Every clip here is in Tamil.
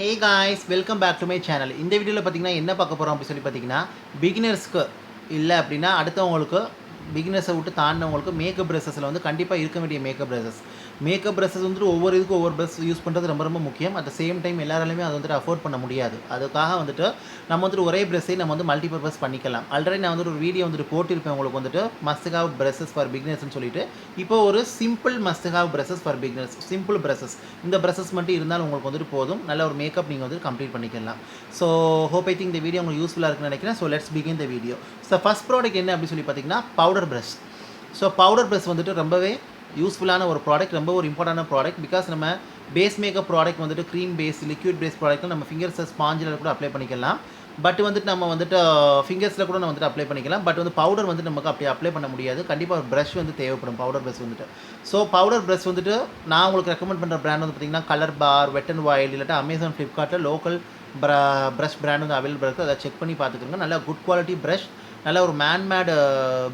Hey guys, welcome back to my channel. இந்த வீடியோவில் பார்த்தீங்கன்னா என்ன பார்க்க போகிறோம் அப்படின்னு சொல்லி பார்த்தீங்கன்னா, பிகினர்ஸ்க்கு இல்லை அப்படின்னா அடுத்தவங்களுக்கு பிகினர்ஸை விட்டு தாண்டினவங்களுக்கு மேக்கப் ப்ரஷஸில் வந்து கண்டிப்பாக இருக்க வேண்டிய மேக்கப் ப்ரஷஸ் வந்துட்டு ஒவ்வொரு இதுக்கும் ஒவ்வொரு ப்ரஷ் யூஸ் பண்ணுறது ரொம்ப ரொம்ப முக்கியம். அட் த சேம் டைம் எல்லாராலையுமே அதை வந்துட்டு அஃபோர்ட் பண்ண முடியாது. அதுக்காக வந்துட்டு நம்ம வந்துட்டு ஒரே ப்ரஷ்ஷை நம்ம வந்து மல்டிபர்பஸ் பண்ணிக்கலாம். ஆல்ரெடி நான் வந்துட்டு ஒரு வீடியோ வந்துட்டு போட்டிருப்பேன் உங்களுக்கு வந்துட்டு மஸ்ட் ஹேவ் ப்ரஷஸ் ஃபார் பிகினர்ஸ்னு சொல்லிட்டு. இப்போ ஒரு simple must have brushes for beginners, simple brushes. இந்த ப்ரஷஸ் மட்டும் இருந்தாலும் உங்களுக்கு வந்துட்டு போதும். நல்ல ஒரு மேக்கப் நீங்கள் வந்து கம்ப்ளீட் பண்ணிக்கலாம். ஸோ ஹோப் ஐ திங்க் இந்த வீடியோ உங்களுக்கு யூஸ்ஃபுல்லாக இருக்குன்னு நினைக்கிறேன். So let's begin the video. So first product என்ன அப்படின்னு சொல்லி பார்த்தீங்கன்னா powder brush. So powder brush வந்துட்டு ரொம்பவே யூஸ்ஃபுல்லான ஒரு ப்ராடக்ட், ரொம்ப ஒரு இம்பார்ட்டன்டான ப்ராடக்ட். பிகாஸ் நம்ம பேஸ் மேக்கப் ப்ராடக்ட் வந்துட்டு க்ரீம் பேஸ், லிக்விட் பேஸ் ப்ராடக்ட்டில் நம்ம ஃபிங்கர்ஸை ஸ்பாஞ்சில் கூட அப்ளை பண்ணிக்கலாம். பட் வந்துட்டு நம்ம வந்துட்டு ஃபிங்கர்ஸில் கூட நம்ம வந்துட்டு அப்ளை பண்ணிக்கலாம். பட் வந்து பவுடர் வந்துட்டு நமக்கு அப்படி அப்ளை பண்ண முடியாது. கண்டிப்பாக ஒரு ப்ரஷ் வந்து தேவைப்படும் பவுடர் ப்ரஷ் வந்துட்டு. ஸோ பவுடர் ப்ரஷ் வந்துட்டு நான் உங்களுக்கு ரெக்கமெண்ட் பண்ணுற பிராண்ட் வந்து பார்த்திங்கன்னா colour bar, wet and wild, இல்லாட்டா அமேசான், ஃப்ளிப்கார்ட்டில் லோக்கல் ப்ரஷ் பிராண்ட் வந்து அவைலபிள் இருக்குது. அதை செக் பண்ணி பார்த்துக்கோங்க. நல்ல குட் குவாலிட்டி ப்ரஷ், நல்ல ஒரு மேன்மேடு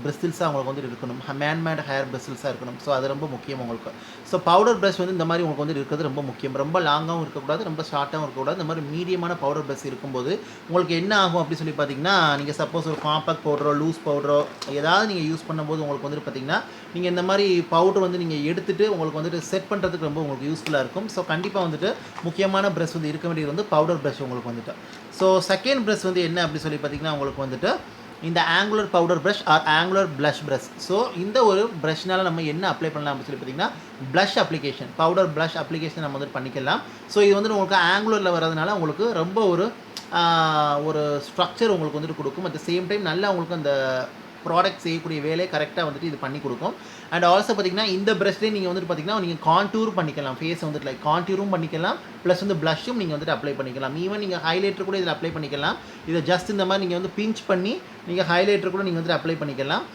பிரிஸ்டில்ஸாக உங்களுக்கு வந்துட்டு இருக்கணும். மேன்மேட் ஹேர் பிரிஸ்டில்ஸாக இருக்கணும். ஸோ அது ரொம்ப முக்கியம் உங்களுக்கு. ஸோ பவுடர் ப்ரஷ் வந்து இந்த மாதிரி உங்களுக்கு வந்து இருக்கிறது ரொம்ப முக்கியம். ரொம்ப லாங்காகவும் இருக்கக்கூடாது, ரொம்ப ஷார்ட்டாகவும் இருக்கக்கூடாது. இந்த மாதிரி மீடியமான பவுடர் ப்ரஷ் இருக்கும்போது உங்களுக்கு என்ன ஆகும் அப்படின்னு சொல்லி பார்த்தீங்கன்னா, நீங்கள் சப்போஸ் ஒரு காம்பேக்ட் பவுடரோ லூஸ் பவுடரோ ஏதாவது நீங்கள் யூஸ் பண்ணும்போது உங்களுக்கு வந்துட்டு பார்த்தீங்கன்னா, நீங்கள் இந்த மாதிரி பவுடர் வந்து நீங்கள் எடுத்துகிட்டு உங்களுக்கு வந்துட்டு செட் பண்ணுறதுக்கு ரொம்ப உங்களுக்கு யூஸ்ஃபுல்லாக இருக்கும். ஸோ கண்டிப்பாக வந்துட்டு முக்கியமான ப்ரஷ் வந்து இருக்க வேண்டியது வந்து பவுடர் ப்ரஷ் உங்களுக்கு வந்துட்டு. ஸோ செகண்ட் ப்ரஷ் வந்து என்ன அப்படி சொல்லி பார்த்தீங்கன்னா உங்களுக்கு வந்துட்டு இந்த angular powder brush or angular blush brush. So இந்த ஒரு ப்ரஷ்னால் நம்ம என்ன அப்ளை பண்ணலாம் அப்படின்னு சொல்லி பார்த்தீங்கன்னா blush application, powder blush application நம்ம வந்துட்டு பண்ணிக்கலாம். ஸோ இது வந்து உங்களுக்கு ஆங்குலரில் வரதுனால உங்களுக்கு ரொம்ப ஒரு ஸ்ட்ரக்சர் உங்களுக்கு வந்துட்டு கொடுக்கும். அட் த சேம் டைம் நல்லா உங்களுக்கு அந்த ப்ராடக்ட் செய்யக்கூடிய வேலையை கரெக்டாக வந்துட்டு இது பண்ணி கொடுக்கும். அண்ட் ஆல்சோ பார்த்திங்கன்னா இந்த ப்ரஷ்லேயே நீங்கள் வந்துட்டு பார்த்திங்கன்னா நீங்கள் கான்டூர் பண்ணிக்கலாம். ஃபேஸ் வந்துட்டு லைக் கான்டூரும் பண்ணிக்கலாம், ப்ளஸ் வந்து ப்ளஷும் நீங்கள் வந்துட்டு அப்ளை பண்ணிக்கலாம். ஈவன் நீங்கள் ஹைலைட்டர் கூட இதில் அப்ளை பண்ணிக்கலாம். இதை ஜஸ்ட் இந்த மாதிரி நீங்கள் வந்து பிஞ்ச் பண்ணி நீங்கள் ஹைலைட்டர் கூட நீங்கள் வந்துட்டு அப்ளை பண்ணிக்கலாம்.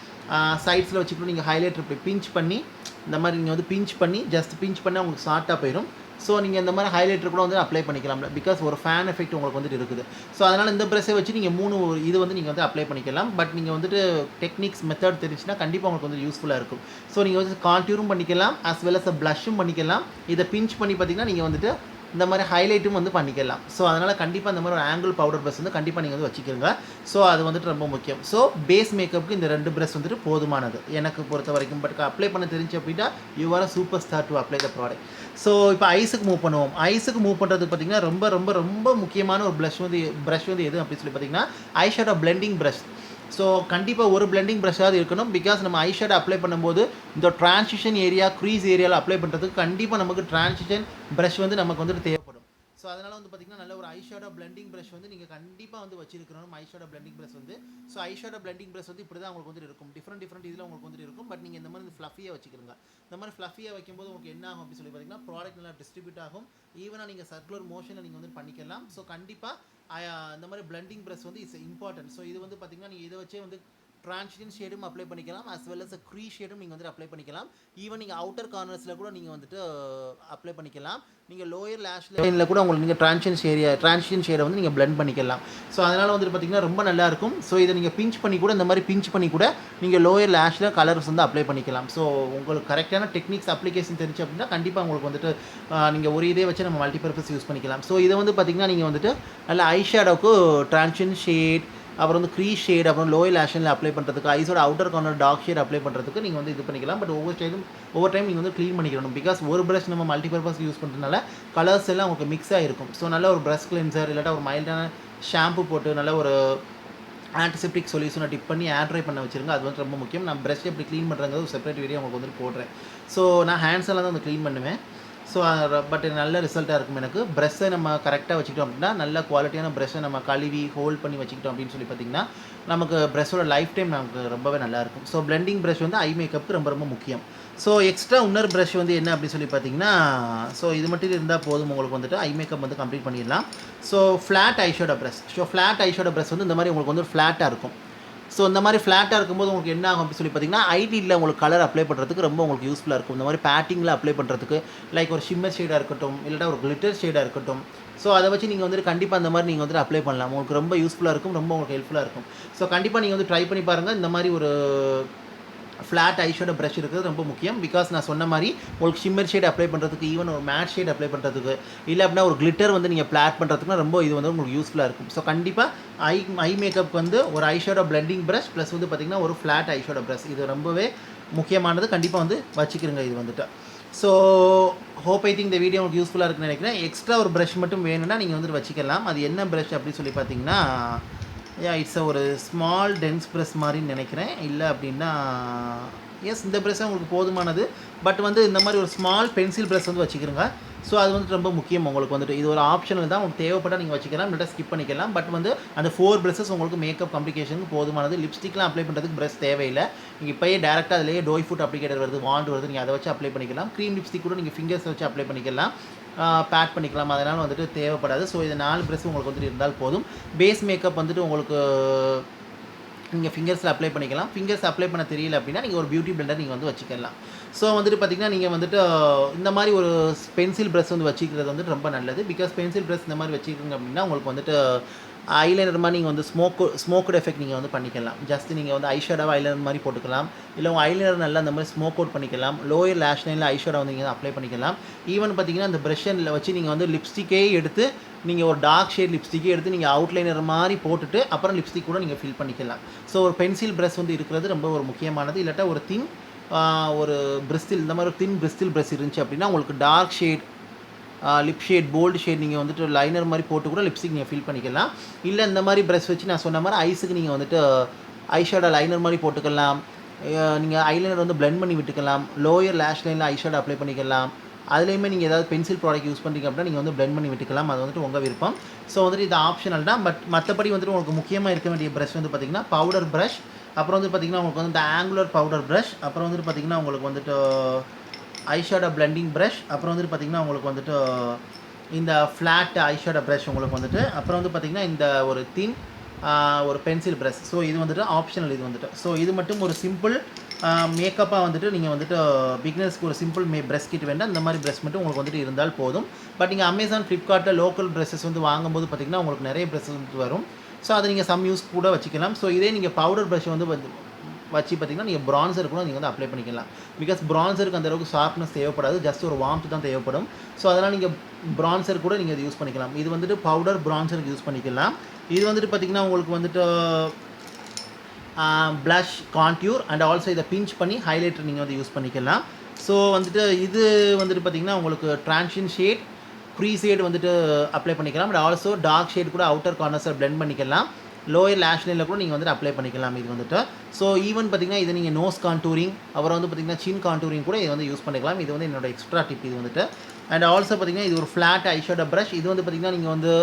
சைட்ஸில் வச்சுக்கிட்டு நீங்கள் ஹைலைட்டர் இப்படி பிஞ்ச் பண்ணி இந்த மாதிரி நீங்கள் வந்து பிஞ்ச் பண்ணி ஜஸ்ட் பிஞ்ச் பண்ணால் உங்களுக்கு ஷார்ட்டாக போயிடும். ஸோ நீங்கள் இந்த மாதிரி ஹைலைட்டர் கூட வந்து அப்ளை பண்ணிக்கலாம். பிகாஸ் ஒரு ஃபேன் எஃபெக்ட் உங்களுக்கு வந்துட்டு இருக்குது. ஸோ அதனால் இந்த ப்ரெஷ்ஷை வச்சு நீங்கள் 3 இது வந்து நீங்கள் வந்து அப்ளை பண்ணிக்கலாம். பட் நீங்கள் வந்துட்டு டெக்னிக்ஸ் மெத்தட் தெரிஞ்சுன்னா கண்டிப்பாக உங்களுக்கு வந்து யூஸ்ஃபுல்லாக இருக்கும். ஸோ நீங்கள் வந்து கான்டூரும் பண்ணிக்கலாம், அஸ் வெல் அஸ் ப்ளஷும் பண்ணிக்கலாம். இதை பிஞ்ச் பண்ணி பார்த்தீங்கன்னா நீங்கள் வந்துட்டு இந்த மாதிரி ஹைலைட்டும் வந்து பண்ணிக்கலாம். ஸோ அதனால் கண்டிப்பாக இந்த மாதிரி ஒரு ஆங்கிள் பவுடர் ப்ரஷ் வந்து கண்டிப்பாக நீங்கள் வந்து வச்சுக்கிறங்க. ஸோ அது வந்துட்டு ரொம்ப முக்கியம். ஸோ பேஸ் மேக்கப்புக்கு இந்த 2 ப்ரஷ் வந்துட்டு போதுமானது எனக்கு பொறுத்த வரைக்கும். பட் அப்ளை பண்ண தெரிஞ்சு அப்படின்னா you are a super star to apply the product. So இப்போ ஐஸுக்கு மூவ் பண்ணுவோம். ஐஸுக்கு மூவ் பண்ணுறது பார்த்திங்கன்னா ரொம்ப ரொம்ப ரொம்ப முக்கியமான ஒரு ப்ரஷ் வந்து எது அப்படின்னு சொல்லி பார்த்தீங்கன்னா ஐஷேடோ பிளெண்டிங் ப்ரஷ். ஸோ கண்டிப்பாக ஒரு பிளெண்டிங் ப்ரஷ்ஷாவது இருக்கணும். பிகாஸ் நம்ம ஐஷேடோ அப்ளை பண்ணும்போது இந்த ட்ரான்சிஷன் ஏரியா, க்ரீஸ் ஏரியாவில் அப்ளை பண்ணுறதுக்கு கண்டிப்பாக நமக்கு ட்ரான்சிஷன் ப்ரஷ் வந்து நமக்கு வந்துட்டு தேவைப்படும். ஸோ அதனால் வந்து பார்த்திங்கன்னா நல்ல ஒரு ஐஷேடோ பிளெண்டிங் ப்ரஷ் வந்து நீங்கள் கண்டிப்பாக வந்து வச்சிருக்கணும். ஐஷேடோ பிளெண்டிங் ப்ரஷ் வந்து ஸோ ஐஷேடோ பிளெண்டிங் ப்ரஷ் வந்து இப்படி தான் உங்களுக்கு வந்துட்டு இருக்கும். டிஃப்ரெண்ட் இதில் உங்களுக்கு வந்துட்டு இருக்கும். பட் நீங்கள் இந்த மாதிரி ஃப்ளஃபியாக வச்சுக்கிறங்க. இந்த மாதிரி ஃப்ளஃபியாக வைக்கும்போது உங்களுக்கு என்ன ஆகும் அப்படின்னு சொல்லி பார்த்தீங்கன்னா ப்ராடக்ட் நல்லா டிஸ்ட்ரிபியூட் ஆகும். ஈவனாக நீங்கள் சர்க்குலர் மோஷனை நீங்கள் வந்து பண்ணிக்கலாம். ஸோ கண்டிப்பாக இந்த மாதிரி பிளெண்டிங் ப்ரஷ் வந்து இட்ஸ் இம்பார்ட்டன்ட். ஸோ இது வந்து பார்த்திங்கன்னா நீங்கள் இதை வச்சே வந்து ட்ரான்சிஷன் ஷேடும் அப்ளை பண்ணிக்கலாம், அஸ் வெல் அஸ் க்ரீ ஷேடும் நீங்கள் வந்துட்டு அப்ளை பண்ணிக்கலாம். ஈவன் நீங்கள் அவுட்டர் கார்னர்ஸில் கூட நீங்கள் வந்துட்டு அப்ளை பண்ணிக்கலாம். நீங்கள் லோயர் லேஷ் லைனில் கூட உங்களுக்கு நீங்கள் ட்ரான்சிஷன் ஷேடை வந்து நீங்கள் பிளெண்ட் பண்ணிக்கலாம். ஸோ அதனால் வந்துட்டு பார்த்திங்கன்னா ரொம்ப நல்லாயிருக்கும். ஸோ இதை நீங்கள் பிஞ்ச் பண்ணி கூட இந்த மாதிரி பிஞ்ச் பண்ணி கூட நீங்கள் லோயர் லேஷில் கலர்ஸ் வந்து அப்ளை பண்ணிக்கலாம். ஸோ உங்களுக்கு கரெக்டான டெக்னிக்ஸ் அப்ளிகேஷன் தெரிஞ்சு அப்படின்னா கண்டிப்பாக உங்களுக்கு வந்துட்டு நீங்கள் ஒரு இதே வச்சு நம்ம மல்டிபர்பஸ் யூஸ் பண்ணிக்கலாம். ஸோ இதை வந்து பார்த்திங்கன்னா நீங்கள் வந்துட்டு நல்ல ஐ ஷேடோவுக்கு ட்ரான்சிஷன் ஷேட், அப்புறம் வந்து க்ரீ ஷேட், அப்புறம் லோயர் லேஷனில் அப்ளை பண்ணுறதுக்கு, ஐஸோட outer corner dark shade apply பண்ணுறதுக்கு நீங்கள் வந்து இது பண்ணிக்கலாம். பட் ஒவ்வொரு டைம் நீங்கள் வந்து க்ளீன் பண்ணிக்கணும். பிகாஸ் ஒரு ப்ரஷ் நம்ம மல்டிபர்பஸ் யூஸ் பண்ணுறதுனால கலர்ஸ் எல்லாம் உங்களுக்கு மிக்ஸ் ஆகிருக்கும். ஸோ நல்ல ஒரு ப்ரஷ் கிளென்சர் இல்லாட்டா ஒரு மைல்டான ஷாம்பு போட்டு நல்ல ஒரு ஆன்டிசெப்டிக் சொல்யூஷனை டிப் பண்ணி ஏர் ட்ரை பண்ண வச்சுருங்க. அது வந்து ரொம்ப முக்கியம். நான் ப்ரஷ் எப்படி க்ளீன் பண்ணுறங்கிறது ஒரு செப்பரேட் வீடியோ உங்களுக்கு வந்துட்டு போடுறேன். ஸோ நான் ஹேண்ட்ஸ் எல்லாம் தான் வந்து க்ளீன் பண்ணுவேன். ஸோ பட் நல்ல ரிசல்ட்டாக இருக்கும் எனக்கு. ப்ரஷ்ஷை நம்ம கரெக்டாக வச்சுக்கிட்டோம் அப்படின்னா நல்ல குவாலிட்டியான ப்ரஷ்ஷை நம்ம கழுவி ஹோல்ட் பண்ணி வச்சுக்கிட்டோம் அப்படின்னு சொல்லி பார்த்திங்கன்னா நமக்கு ப்ரஷ்ஷோட லைஃப் டைம் நமக்கு ரொம்பவே நல்லாயிருக்கும். ஸோ பிளெண்டிங் ப்ரஷ் வந்து ஐ மேக்கப்புக்கு ரொம்ப ரொம்ப முக்கியம். ஸோ எக்ஸ்ட்ரா இன்னொரு ப்ரஷ் வந்து என்ன அப்படின்னு சொல்லி பார்த்தீங்கன்னா ஸோ இது மட்டும் இருந்தால் போதும் உங்களுக்கு வந்துட்டு ஐ மேக்கப் வந்து கம்ப்ளீட் பண்ணிடலாம். So flat eyeshadow brush. So flat eyeshadow brush வந்து இந்த மாதிரி உங்களுக்கு வந்து ஃப்ளாட்டாக இருக்கும். ஸோ இந்த மாதிரி ஃப்ளாட்டாக இருக்கும்போது உங்களுக்கு என்ன ஆகும் அப்படின்னு சொல்லி பார்த்தீங்கன்னா ஐடியில் உங்களுக்கு கலர் அப்ளை பண்ணுறதுக்கு ரொம்ப உங்களுக்கு யூஸ்ஃபுல்லாக இருக்கும். இந்த மாதிரி பேட்டிங்கில் அப்ளை பண்ணுறதுக்கு லைக் ஒரு ஷிம்மர் ஷேடாக இருக்கட்டும், இல்லாட்டா ஒரு கிளிட்டர் ஷேடாக இருக்கட்டும். ஸோ அதை வச்சு நீங்கள் வந்துட்டு கண்டிப்பாக அந்த மாதிரி நீங்கள் வந்துட்டு அப்ளை பண்ணலாம். உங்களுக்கு ரொம்ப யூஸ்ஃபுல்லாக இருக்கும், ரொம்ப உங்களுக்கு ஹெல்ப்ஃபுல்லாக இருக்கும். ஸோ கண்டிப்பாக நீங்கள் வந்து ட்ரை பண்ணி பாருங்கள். இந்த மாதிரி ஒரு ஃப்ளாட் ஐஷேடோ ப்ரஷ் இருக்கிறது ரொம்ப முக்கியம். பிகாஸ் நான் சொன்ன மாதிரி உங்களுக்கு ஷிம்மர் ஷேட் அப்ளை பண்ணுறதுக்கு, ஈவன் ஒரு மேட் ஷேட் அப்ளை பண்ணுறதுக்கு, இல்லை அப்படின்னா ஒரு கிளிட்டர் வந்து நீங்கள் பிளாட் பண்ணுறதுக்குனா ரொம்ப இது வந்து உங்களுக்கு யூஸ்ஃபுல்லாக இருக்கும். ஸோ கண்டிப்பாக ஐ மேக்கப் வந்து ஒரு ஐஷேடோ பிளெண்டிங் ப்ரஷ் ப்ளஸ் வந்து பார்த்திங்கன்னா ஒரு ஃப்ளாட் ஐஷேடோ ப்ரஷ் இது ரொம்பவே முக்கியமானது. கண்டிப்பாக வந்து வச்சுக்கிறங்க இது வந்துட்டு. ஸோ ஹோப் ஐ திங்க் இந்த வீடியோ உங்களுக்கு யூஸ்ஃபுல்லாக இருக்குன்னு நினைக்கிறேன். எக்ஸ்ட்ரா ஒரு ப்ரஷ் மட்டும் வேணும்னா நீங்கள் வந்துட்டு வச்சுக்கலாம். அது என்ன ப்ரஷ் அப்படின்னு சொல்லி பார்த்தீங்கன்னா, இட்ஸ் ஒரு ஸ்மால் டென்ஸ் ப்ரஷ் மாதிரின்னு நினைக்கிறேன். இல்லை அப்படின்னா எஸ், இந்த ப்ரஷ்ஷாக உங்களுக்கு போதுமானது. பட் வந்து இந்த மாதிரி ஒரு ஸ்மால் பென்சில் ப்ரஷ் வந்து வச்சுக்கிறோங்க. ஸோ அது வந்துட்டு ரொம்ப முக்கியம் உங்களுக்கு வந்துட்டு. இது ஒரு ஆப்ஷனல் தான், உங்களுக்கு தேவைப்பட்டால் நீங்கள் வச்சுக்கலாம், இல்லாட்டா ஸ்கிப் பண்ணிக்கலாம். பட் வந்து அந்த 4 ப்ரஷஸ் உங்களுக்கு மேக்கப் கம்ப்ளிகேஷனுக்கு போதுமானது. லிப்ஸ்டிக்லாம் அப்ளை பண்ணுறதுக்கு ப்ரஷ் தேவையில்லை. நீங்கள் இப்போயே டேரெக்டாக அதிலேயே டோய் ஃபுட் அப்ளிகேட்டர் வருது, வாண்ட் வருது, நீங்கள் அதை வச்சு அப்ளை பண்ணிக்கலாம். க்ரீம் லிப்ஸ்டிக் கூட நீங்கள் ஃபிங்கர்ஸ் வச்சு அப்ளை பண்ணிக்கலாம், பேட் பண்ணிக்கலாம். அதனால் வந்துட்டு தேவைப்படாது. ஸோ இது 4 ப்ரஷ் உங்களுக்கு வந்துட்டு இருந்தால் போதும். பேஸ் மேக்கப் வந்துட்டு உங்களுக்கு நீங்கள் ஃபிங்கர்ஸில் அப்ளை பண்ணிக்கலாம். ஃபிங்கர்ஸ் அப்ளை பண்ண தெரியல அப்படின்னா நீங்கள் ஒரு பியூட்டி பிளெண்டர் நீங்கள் வந்து வச்சுக்கலாம். ஸோ வந்துட்டு பார்த்திங்கன்னா நீங்கள் வந்துட்டு இந்த மாதிரி ஒரு பென்சில் ப்ரஷ் வந்து வச்சுக்கிறது வந்துட்டு ரொம்ப நல்லது. பிகாஸ் பென்சில் ப்ரஷ் இந்த மாதிரி வச்சுக்கிங்க அப்படின்னா உங்களுக்கு வந்துட்டு ஐலைனர் மாதிரி நீங்கள் வந்து ஸ்மோக்கட் எஃபெக்ட் நீங்கள் வந்து பண்ணிக்கலாம். ஜஸ்ட் நீங்கள் வந்து ஐஷேடோவாக ஐலைனர் மாதிரி போட்டுக்கலாம். இல்லை உங்கள் ஐலைனர் நல்லா அந்த மாதிரி ஸ்மோக் அவுட் பண்ணிக்கலாம். லோயர் லேஷ் லைனில் ஐஷேடோ வந்து நீங்கள் அப்ளை பண்ணிக்கலாம். ஈவன் பார்த்தீங்கன்னா அந்த ப்ரஷ்ஷில் வச்சு நீங்கள் வந்து லிப்ஸ்டிக்கே எடுத்து நீங்கள் ஒரு டார்க் ஷேட் லிப்ஸ்டிக்கே எடுத்து நீங்கள் அவுட்லைனர் மாதிரி போட்டுட்டு அப்புறம் லிப்ஸ்டிக் கூட நீங்கள் ஃபில் பண்ணிக்கலாம். ஸோ ஒரு பென்சில் ப்ரஷ் வந்து இருக்கிறது ரொம்ப ஒரு முக்கியமானது. இல்லாட்டா ஒரு ஒரு பிரிஸ்டில், இந்த மாதிரி ஒரு தின் பிரிஸ்டில் ப்ரஷ் இருந்துச்சு அப்படின்னா உங்களுக்கு dark shade, lip shade, bold shade நீங்கள் வந்துட்டு லைனர் மாதிரி போட்டு கூட லிப்ஸ்டிக் நீங்கள் ஃபில் பண்ணிக்கலாம். இல்லை இந்த மாதிரி ப்ரஷ் வச்சு நான் சொன்ன மாதிரி ஐஸுக்கு நீங்கள் வந்துட்டு ஐஷேடோ லைனர் மாதிரி போட்டுக்கலாம். நீங்கள் ஐலைனர் வந்து பிளெண்ட் பண்ணி விட்டுக்கலாம். லோயர் லேஷ் லைனில் ஐஷேடோ அப்ளை பண்ணிக்கலாம். அதுலேயுமே நீங்கள் ஏதாவது பென்சில் ப்ராடக்ட் யூஸ் பண்ணுறீங்க அப்படின்னா நீங்கள் வந்து பிளெண்ட் பண்ணி விட்டுக்கலாம். அது வந்துட்டு உங்கள் விருப்பம். ஸோ வந்துட்டு இது ஆப்ஷனல் தான். பட் மற்றபடி வந்துட்டு உங்களுக்கு முக்கியமாக இருக்க வேண்டிய ப்ரஷ் வந்து பார்த்திங்கன்னா பவுடர் ப்ரஷ், அப்புறம் வந்து பார்த்திங்கன்னா உங்களுக்கு வந்து இந்த ஆங்குலர் பவுடர் ப்ரஷ், அப்புறம் வந்துட்டு பார்த்திங்கன்னா உங்களுக்கு வந்துட்டு ஐஷேடோ பிளெண்டிங் ப்ரஷ், அப்புறம் வந்துட்டு பார்த்திங்கன்னா உங்களுக்கு வந்துட்டு இந்த ஃப்ளாட் ஐஷேடோ ப்ரஷ் உங்களுக்கு வந்துட்டு, அப்புறம் வந்து பார்த்திங்கன்னா இந்த ஒரு தின் ஒரு பென்சில் ப்ரஷ். ஸோ இது வந்துட்டு ஆப்ஷனல் இது வந்துட்டு. ஸோ இது மட்டும் ஒரு சிம்பிள் மேக்கப்பாக வந்துட்டு நீங்கள் வந்துட்டு பிகினர்ஸ்க்கு ஒரு சிம்பிள் ப்ரஷ் கிட் வேண்டாம். இந்த மாதிரி ப்ரஷ் மட்டும் உங்களுக்கு வந்துட்டு இருந்தால் போதும். பட் நீங்கள் அமேசான், ஃப்ளிப்கார்ட்டில் லோக்கல் ப்ரஷஸ் வந்து வாங்கும்போது பார்த்திங்கன்னா உங்களுக்கு நிறைய ப்ரஷஸ் வந்து வரும். ஸோ அதை நீங்கள் சம் யூஸ் கூட வச்சுக்கலாம். ஸோ இதே நீங்கள் பவுடர் ப்ரஷ் வந்து வச்சு பார்த்திங்கன்னா நீங்கள் ப்ரான்சர் கூட நீங்கள் வந்து அப்ளை பண்ணிக்கலாம். பிகாஸ் ப்ரான்சருக்கு அந்தளவுக்கு ஷார்ப்னஸ் தேவைப்படாது, ஜஸ்ட் ஒரு வார்ம்த் தான் தேவைப்படும். ஸோ அதனால் நீங்கள் ப்ரான்சர் கூட நீங்கள் அதை யூஸ் பண்ணிக்கலாம். இது வந்துட்டு பவுடர் ப்ரான்சருக்கு யூஸ் பண்ணிக்கலாம். இது வந்துட்டு பார்த்திங்கன்னா உங்களுக்கு வந்துட்டு ப்ளஷ், கான்ட்யூர் அண்ட் ஆல்சோ இதை பிஞ்ச் பண்ணி ஹைலைட்டர் நீங்கள் வந்து யூஸ் பண்ணிக்கலாம். ஸோ வந்துட்டு இது வந்துட்டு பார்த்திங்கன்னா உங்களுக்கு ட்ரான்ஷன் ஷேட், ப்ரீ ஷேட் வந்துட்டு அப்ளை பண்ணிக்கலாம். அண்ட் ஆல்சோ டார்க் ஷேட் கூட அவுட்டர் கார்னர்ஸை பிளெண்ட் பண்ணிக்கலாம். லோயர் லேஷ் லைனில் கூட நீங்கள் வந்துட்டு அப்ளை பண்ணிக்கலாம் இது வந்துட்டு. ஸோ ஈவன் பார்த்திங்கன்னா இதை நீங்கள் நோஸ் கான்டூரிங், அப்புறம் வந்து பார்த்திங்கன்னா சின் கான்டூரிங் கூட இதை வந்து யூஸ் பண்ணிக்கலாம். இது வந்து என்னோட எக்ஸ்ட்ரா டிப் இது வந்துட்டு. அண்ட் ஆல்சோ பார்த்திங்கன்னா இது ஒரு ஃப்ளாட் ஐஷேடோ ப்ரஷ். இது வந்து பார்த்திங்கன்னா நீங்கள் வந்து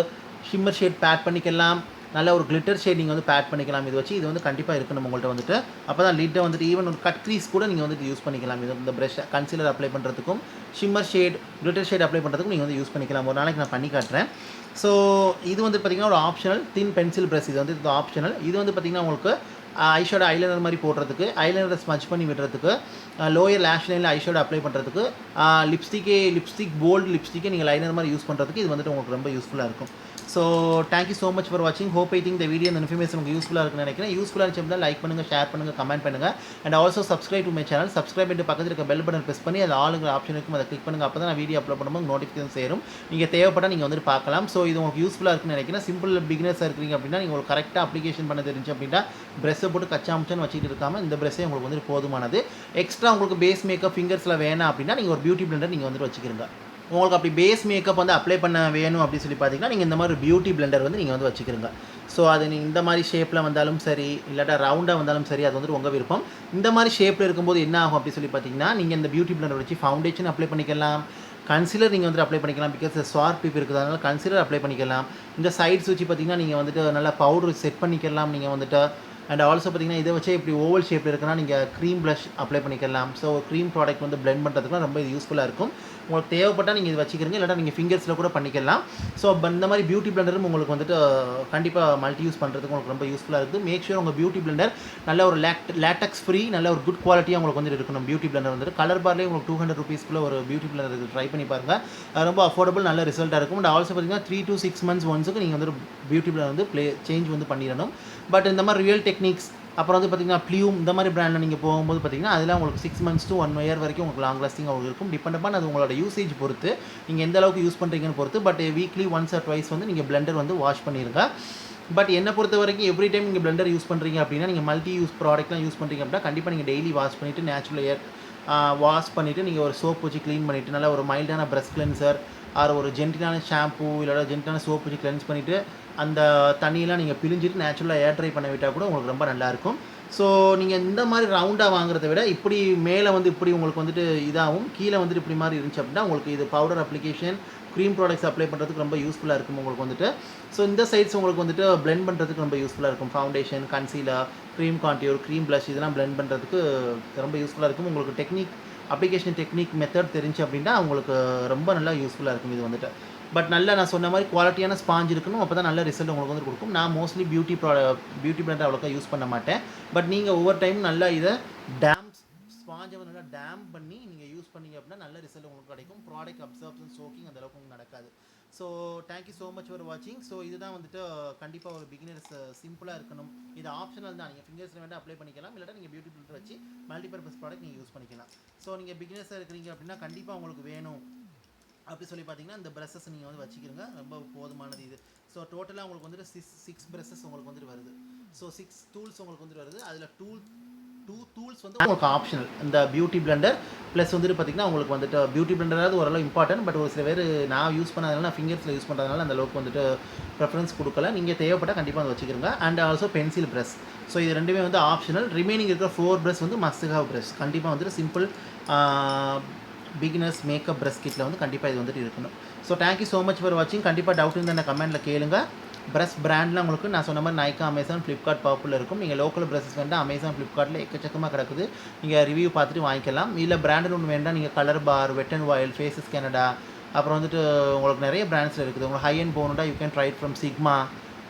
ஷிம்மர் ஷேட் பேட் பண்ணிக்கலாம். நல்ல ஒரு கிளிட்டர் ஷேட் நீங்கள் வந்து பேட் பண்ணிக்கலாம் இது வச்சு. இது வந்து கண்டிப்பாக இருக்கணும் உங்கள்கிட்ட வந்துட்டு. அப்போ தான் லிட்டை வந்துட்டு ஈவன் ஒரு கட் க்ரீஸ் கூட நீங்கள் வந்துட்டு யூஸ் பண்ணிக்கலாம். இது இந்த ப்ரஷ் கன்சீலர் அப்ளை பண்ணுறதுக்கும் shimmer shade, glitter shade apply பண்ணுறதுக்கும் நீங்கள் வந்து யூஸ் பண்ணிக்கலாம். ஒரு நாளைக்கு நான் பண்ணி காட்டுறேன். ஸோ இது வந்து பார்த்திங்கன்னா ஒரு ஆப்ஷனல் தின் பென்சில் ப்ரஷ். இது வந்து இது ஆப்ஷனல். இது வந்து பார்த்திங்கன்னா உங்களுக்கு ஐஷேடோ ஐலைனர் மாதிரி போடுறதுக்கு, ஐலைனரை ஸ்மச் பண்ணி விடுறதுக்கு, லோயர் லேஷ் லைனில் ஐஷேடோ அப்ளை பண்ணுறதுக்கு, லிப்ஸ்டிக் போல்டு லிப்ஸ்டிக்கே நீங்கள் லைனர் மாதிரி யூஸ் பண்ணுறதுக்கு இது வந்துட்டு உங்களுக்கு ரொம்ப யூஸ்ஃபுல்லாக இருக்கும். So thank you so much for வாட்சிங். ஹோப் ஐ திங்க் இந்த வீடியோ இந்த இன்ஃபர்மேஷன் உங்களுக்கு யூஸ்ஃபுல்லாக இருக்குன்னு நினைக்கிறேன். யூஸ்ஃபுல்லாக இருந்துச்சு லைக் பண்ணுங்கள், ஷேர் பண்ணுங்கள், கமெண்ட் பண்ணுங்கள். And also subscribe to my channel. Subscribe பண்ணிட்டு பக்கத்தில் இருக்க பெல் பட்டன் ப்ரெஸ் பண்ணி அது ஆளுங்கிற ஆப்ஷன் இருக்கும், அதை கிளிக் பண்ணுங்கள். அப்போ தான் நான் வீடியோ அப்லோட் பண்ணும்போது நோட்டிஃபிகேஷன் சேரும். நீங்கள் தேவைப்பட்டால் நீங்கள் வந்துட்டு பார்க்கலாம். ஸோ இது உங்களுக்கு யூஸ்ஃபுல்லாக இருக்குன்னு நினைக்கிறேன். சிம்பிள் பிகினர்ஸாக இருக்கிறீங்க அப்படின்னா நீங்கள் ஒரு கரெக்டாக அப்ளிகேஷன் பண்ண தெரிஞ்சு அப்படின்னா ப்ரெஷ்ஷை போட்டு கச்சாமிச்சான்னு வச்சுட்டு இருக்காமல் இந்த ப்ரெஷ்ஷே உங்களுக்கு வந்துட்டு போதுமானது. எக்ஸ்ட்ரா உங்களுக்கு பேஸ் மேக்கப் ஃபிங்கர்ஸில் வேணாம் அப்படின்னா நீங்கள் ஒரு பியூட்டி பிளெண்டர் நீங்கள் வந்துட்டு வச்சுக்கிறீங்க. உங்களுக்கு அப்படி பேஸ் மேக்கப் வந்து அப்ளை பண்ண வேணும் அப்படின்னு சொல்லி பார்த்தீங்கன்னா நீங்கள் இந்த மாதிரி பியூட்டி பிளெண்டர் வந்து நீங்கள் வந்து வச்சுக்கிறீங்க. ஸோ அது நீங்கள் இந்த மாதிரி ஷேப்பில் வந்தாலும் சரி, இல்லாட்டா ரவுண்டாக வந்தாலும் சரி, அது வந்துட்டு உங்கள் விருப்பம். இந்த மாதிரி ஷேப்பில் இருக்கும்போது என்ன ஆகும் அப்படி சொல்லி பார்த்தீங்கன்னா நீங்கள் இந்த பியூட்டி பிளெண்டர் வச்சு ஃபவுண்டேஷன் அப்ளை பண்ணிக்கலாம், கன்சிலர் நீங்கள் வந்துட்டு அப்ளை பண்ணிக்கலாம். பிகாஸ் ஷார்ப் டிப் இருக்குது, அதனால் கன்சிலர் அப்ளை பண்ணிக்கலாம். இந்த சைட்ஸ் வச்சு பார்த்தீங்கன்னா நீங்கள் வந்துட்டு நல்லா பவுடர் செட் பண்ணிக்கலாம் நீங்கள் வந்துட்டு. அண்ட் ஆல்சோ பார்த்திங்கன்னா இதை வச்சே இப்படி ஓவல் ஷேப்பில் இருக்குன்னா நீங்கள் க்ரீம் ப்ளஷ் அப்ளை பண்ணிக்கலாம். ஸோ க்ரீம் ப்ராடக்ட் வந்து பிளெண்ட் பண்ணுறதுக்குலாம் ரொம்ப இது யூஸ்ஃபுல்லாக இருக்கும். உங்களுக்கு தேவைப்பட்டால் நீங்கள் இது வச்சுக்கிறீங்க, இல்லைனா நீங்கள் ஃபிங்கர்ஸில் கூட பண்ணிக்கலாம். ஸோ இந்த மாதிரி பியூட்டி பிளெண்டரும் உங்களுக்கு வந்துட்டு கண்டிப்பாக மல்டி யூஸ் பண்ணுறதுக்கு உங்களுக்கு ரொம்ப யூஸ்ஃபுல்லாக இருக்குது. மேக் ஷூர் உங்கள் பியூட்டி பிளெண்டர் நல்ல ஒரு லேட்டக்ஸ் ஃப்ரீ, நல்ல ஒரு குட் குவாலிட்டியாக உங்களுக்கு வந்துட்டு இருக்கணும். பியூட்டி பிளெண்டர் வந்துட்டு கலர் பார்லேயே உங்களுக்கு 200 rupeesக்குள்ள ஒரு பியூட்டி பிளெண்டர் ட்ரை பண்ணி பாருங்கள். அது ரொம்ப அஃபோர்டபுள், நல்ல ரிசல்ட்டாக இருக்கும். அண்ட் ஆல்சோ பார்த்திங்கன்னா 3 to 6 months ஒன்ஸுக்கு நீங்கள் வந்துட்டு பியூட்டி பிளெண்டர் வந்து சேஞ்ச் வந்து பண்ணிடணும். பட் இந்த மாதிரி ரியல் டெக்னிக்ஸ் அப்புறம் வந்து பார்த்தீங்கன்னா ப்ளூம் இந்த மாதிரி பிராண்டில் நீங்கள் போகும்போது பார்த்தீங்கன்னா அதெல்லாம் உங்களுக்கு 6 months to 1 year வரைக்கும் உங்களுக்கு லாங் லாஸ்டிங் உங்களுக்கு இருக்கும். டிபெண்ட் அப்பான் அது உங்களோட யூசேஜ் பொறுத்து, நீங்கள் எந்த அளவுக்கு யூஸ் பண்ணுறீங்கன்னு பொறுத்து. But weekly once R twice வந்து நீங்கள் பிளெண்டர் வந்து வாஷ் பண்ணிடுங்க. பட் என்னை பொறுத்த வரைக்கும் எவ்ரி டைம் நீங்கள் பிளெண்டர் யூஸ் பண்ணுறீங்க அப்படின்னா, நீங்கள் மல்டி யூஸ் ப்ராடக்ட்லாம் யூஸ் பண்ணுறீங்க அப்படின்னா கண்டிப்பாக நீங்கள் டெய்லி வாஷ் பண்ணிவிட்டு நேச்சுரல் ஏர் வாஷ் பண்ணிவிட்டு நீங்கள் ஒரு சோப் வச்சு க்ளீன் பண்ணிவிட்டு நல்லா ஒரு மைல்டான ப்ரஷ் கிளென்சர் ஆர் ஒரு ஜென்டிலான ஷாம்பூ இல்லைனா ஜென்டிலான சோப் வச்சு கிளென்ஸ் பண்ணிவிட்டு அந்த தண்ணியெல்லாம் நீங்கள் பிழிஞ்சிட்டு நேச்சுரலாக ஏர் ட்ரை பண்ண விட்டால் கூட உங்களுக்கு ரொம்ப நல்லாயிருக்கும். ஸோ நீங்கள் இந்த மாதிரி ரவுண்டாக வாங்குறத விட இப்படி மேலே வந்து இப்படி உங்களுக்கு வந்துட்டு இதாகவும் கீழே வந்துட்டு இப்படி மாதிரி இருந்துச்சு அப்படின்னா உங்களுக்கு இது powder application cream products apply பண்ணுறதுக்கு ரொம்ப யூஸ்ஃபுல்லாக இருக்கும் உங்களுக்கு வந்துட்டு. ஸோ இந்த சைட்ஸ் உங்களுக்கு வந்துட்டு பிளெண்ட் பண்ணுறதுக்கு ரொம்ப யூஸ்ஃபுல்லாக இருக்கும். Foundation, concealer, cream contour, cream blush இதெல்லாம் பிளெண்ட் பண்ணுறதுக்கு ரொம்ப யூஸ்ஃபுல்லாக இருக்கும். உங்களுக்கு டெக்னிக் அப்ளிகேஷன் டெக்னிக் மெத்தட் தெரிஞ்சு அப்படின்னா உங்களுக்கு ரொம்ப நல்லா யூஸ்ஃபுல்லாக இருக்கும் இது வந்துட்டு. பட் நல்லா நான் சொன்ன மாதிரி குவாலிட்டியான ஸ்பாஞ்ச் இருக்கணும், அப்போ தான் நல்ல ரிசல்ட் உங்களுக்கு வந்து கொடுக்கும். நான் மோஸ்ட்லி பியூட்டி பிளெண்டர் அவ்வளோக்கா யூஸ் பண்ண மாட்டேன். பட் நீங்கள் ஒவ்வொரு டைம் நல்லா இதை ஸ்பாஞ்சை வந்து நல்லா டேம் பண்ணி நீங்கள் யூஸ் பண்ணீங்க அப்படின்னா நல்ல ரிசல்ட் உங்களுக்கு கிடைக்கும். ப்ராடக்ட் அப்சர்ப்ஷன் சோக்கிங் அந்த அளவுக்கு உங்களுக்கு நடக்காது. So thank you so much for வாட்சிங். ஸோ இதுதான் வந்துட்டு கண்டிப்பாக ஒரு பிகினர்ஸ் சிம்பிளாக இருக்கணும். இது ஆப்ஷனல் தான், நீங்கள் ஃபிங்கர்ஸில் வேண்டாம் அப்ளை பண்ணிக்கலாம், இல்லாட்டா நீங்கள் பியூட்டி பிளெண்டர் வச்சு மல்டிபர்பஸ் ப்ராடக்ட் நீங்கள் யூஸ் பண்ணிக்கலாம். ஸோ நீங்கள் பிகினர்ஸாக இருக்கிறீங்க அப்படின்னா கண்டிப்பாக உங்களுக்கு வேணும் அப்படி சொல்லி பார்த்தீங்கன்னா இந்த ப்ரெஷஸ் நீங்கள் வந்து வச்சுக்கிறங்க, ரொம்ப போதுமானது இது. ஸோ டோட்டலாக உங்களுக்கு வந்துட்டு சிக்ஸ் ப்ரெஷஸ் உங்களுக்கு வந்துட்டு வருது. ஸோ 6 டூல்ஸ் உங்களுக்கு வந்துட்டு வருது. அதில் டூ டூல்ஸ் வந்து உங்களுக்கு ஆப்ஷனல். இந்த பியூட்டி பிளெண்டர் ப்ளஸ் வந்துட்டு பார்த்திங்கன்னா உங்களுக்கு வந்துட்டு பியூட்டி பிளெண்டராவது ஓரளவு இம்பார்ட்டன்ட். பட் ஒரு சில பேர் நான் யூஸ் பண்ணதுனால நான் ஃபிங்கர்ஸில் யூஸ் பண்ணுறதுனால அந்த அளவுக்கு வந்துட்டு ப்ரெஃபரன்ஸ் கொடுக்கல. நீங்கள் தேவைப்பட்டால் கண்டிப்பாக அதை வச்சுக்கிறங்க. And also pencil brush. So இது ரெண்டுமே வந்து ஆப்ஷனல். ரிமைனிங் இருக்கிற 4 ப்ரஷ் வந்து மஸ்ட் ஹேவ் ப்ரஷ். கண்டிப்பாக வந்துட்டு சிம்பிள் பிகினர்ஸ் மேக்கப் ப்ரஷ் கிட்டில் வந்து கண்டிப்பாக இது வந்துட்டு இருக்கணும். So thank you so much for வாட்சிங். கண்டிப்பாக டவுட் இருந்தால் என்ன கமெண்ட்டில் கேளுங்க. ப்ரஷ் பிராண்ட்லாம் உங்களுக்கு நான் சொன்ன மாதிரி நைக்கா, அமேசான், ஃப்ளிப்கார்ட் பர்பிள் இருக்கும். நீங்கள் லோக்கல் ப்ரஷஸ் வேண்டாம் அமேசான், ஃப்ளிப்கார்ட்டில் எக்கச்சக்கமாக கிடக்குது. நீங்கள் ரிவ்யூ பார்த்துட்டு வாங்கிக்கலாம். இல்லை பிராண்டட் ஒன்று வேண்டாம் நீங்கள் colour bar, wet and wild, faces Canada, அப்புறம் வந்துட்டு உங்களுக்கு நிறைய பிராண்ட்ஸில் இருக்குது. உங்களுக்கு ஹை அண்ட் போகணுண்டா you can try from Sigma.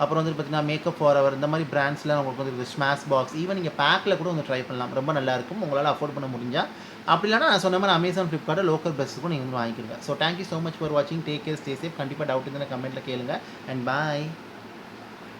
அப்புறம் வந்துட்டு பார்த்தீங்கன்னா மேக்கப் ஃபார் அவர் இந்த மாதிரி பிராண்ட்ஸ்லாம் உங்களுக்கு வந்து இருக்குது. ஸ்மாஷ் பாக்ஸ் ஈவன் நீங்கள் பேக்கில் கூட வந்து ட்ரை பண்ணலாம், ரொம்ப நல்லாயிருக்கும் உங்களால் அஃபோர்ட் பண்ண முடிஞ்சால். அப்படி இல்லைனா நான் சொன்ன மாதிரி அமேசான், ஃப்ளிப்கார்ட் லோக்கல் ப்ரஷஸுக்கும் நீங்கள் வந்து வாங்கிக்கிறீங்க. So thank you so much for வாட்சிங். Take care, stay safe. கண்டிப்பாக டவுட் இருந்தால் கமெண்ட்டில் கேளுங்க. அண்ட் பாய்.